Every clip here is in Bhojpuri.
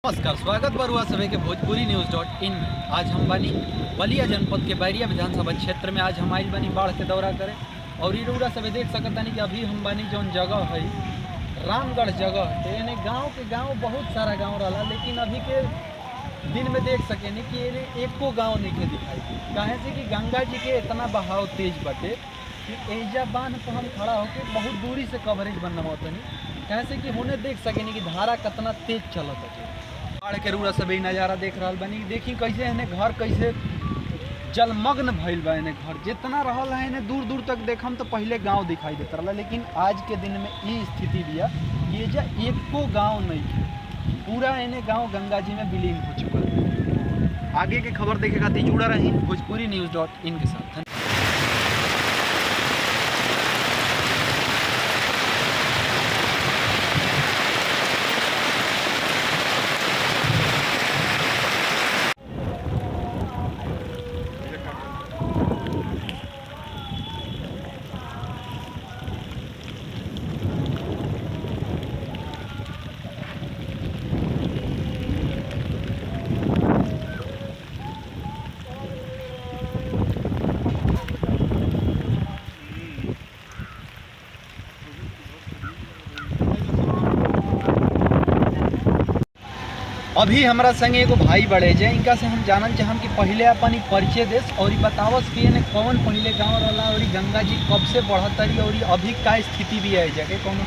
नमस्कार, स्वागत बरुआ सभी के भोजपुरी न्यूज़.in में। आज हम बनी बलिया जनपद के बैरिया विधानसभा क्षेत्र में आज हम आइल बनी बाढ़ के दौरा करें और ई रउरा सभी देख सकतानी कि अभी हम बनी जौन जगह है रामगढ़ जगह है। यानी गांव बहुत सारा गांव रहा, लेकिन अभी के दिन में देख सकेनी कि ये एको गांव नहीं दिखाई। काहे से कि गंगा जी के इतना बहाव तेज बटे कि एजा बांध पर हम खड़ा होकर बहुत दूरी से कवरेज बनवातनी। कहे से कि होने देख सकेनी कि धारा कितना तेज चलत है। बाढ़ के रूरा सभी नज़ारा देख रहा बनी, देखी कैसे है घर कैसे जलमग्न भइल बा। इन्हें घर जितना रहल है इन्हें दूर दूर तक देखम तो पहले गांव दिखाई देता रहा, लेकिन आज के दिन में ये स्थिति भी ये जा एको गांव नहीं है, पूरा इन्हें गांव गंगा जी में विलीन हो चुका है। आगे की खबर देखे खातिर जुड़ा रही भोजपुरी न्यूज़.in के साथ। अभी हमारा संगे एगो भाई बड़े जे इनका से हम जानल चाहम कि पहले अपन परिचय देस और बतावस कि इन्हें कौन पहले गांव रहा और गंगा जी कब से बढ़त रही और अभी का स्थिति भी है जगह कौन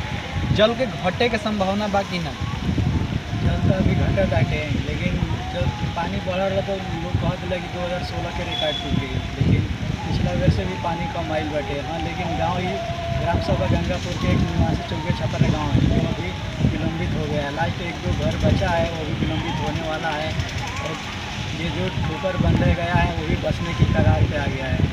जल के घटे के संभावना बाकी ना। जल तो अभी घटे बाटे, लेकिन जब पानी बढ़ रहा तो लोग कहते लगे 2016 के रिकॉर्ड टूट गई, लेकिन पिछला वर्ष से भी पानी कम आयल बाटे। हाँ, लेकिन गाँव ही ग्राम सभा गंगापुर के एक निवासी चौके छपरा गाँव है जो अभी विलंबित हो गया है। लास्ट एक दो घर बचा है वो भी विलंबित होने वाला है, और ये जो ठोकर बंद रह गया है वो भी बचने की कगार पे आ गया है।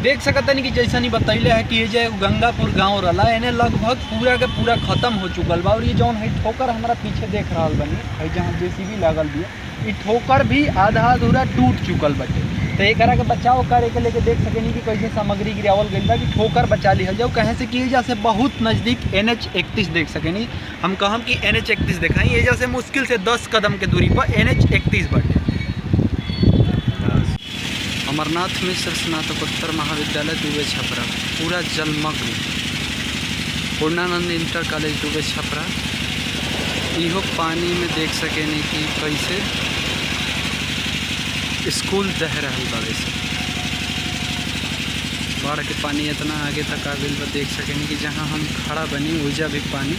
देख सकतनी कि जैसा नहीं बतैले है कि ये जो गंगापुर गांव रहा इन्हें लगभग पूरा के पूरा खत्म हो चुकल बा। और ये जौन है ठोकर हमारा पीछे देख रहा बनी है जहाँ जेसीबी लागल भी ये ठोकर भी आधा अधूरा टूट चुकल बटे। तो एक के बचाव करे के लेके देख सकेनी कि कैसे सामग्री गिरावल गई बा कि ठोकर बचा लिहल जाओ। कहे से कि एजा से बहुत नज़दीक NH31 देख सकेनी, हम कहम कि NH31 दिखाई एजा से मुश्किल से 10 कदम के दूरी पर NH31 बटे। अमरनाथ मिश्र स्नातकोत्तर महाविद्यालय दुबे छपरा पूरा जलमग्न। पूर्णानंद इंटर कॉलेज दुबे छपरा इहो पानी में देख सकेनी कि कैसे स्कूल दह रहा बावे से। बाढ़ के पानी इतना आगे तक आ गई देख सकेनी कि जहाँ हम खड़ा बनी ओजा भी पानी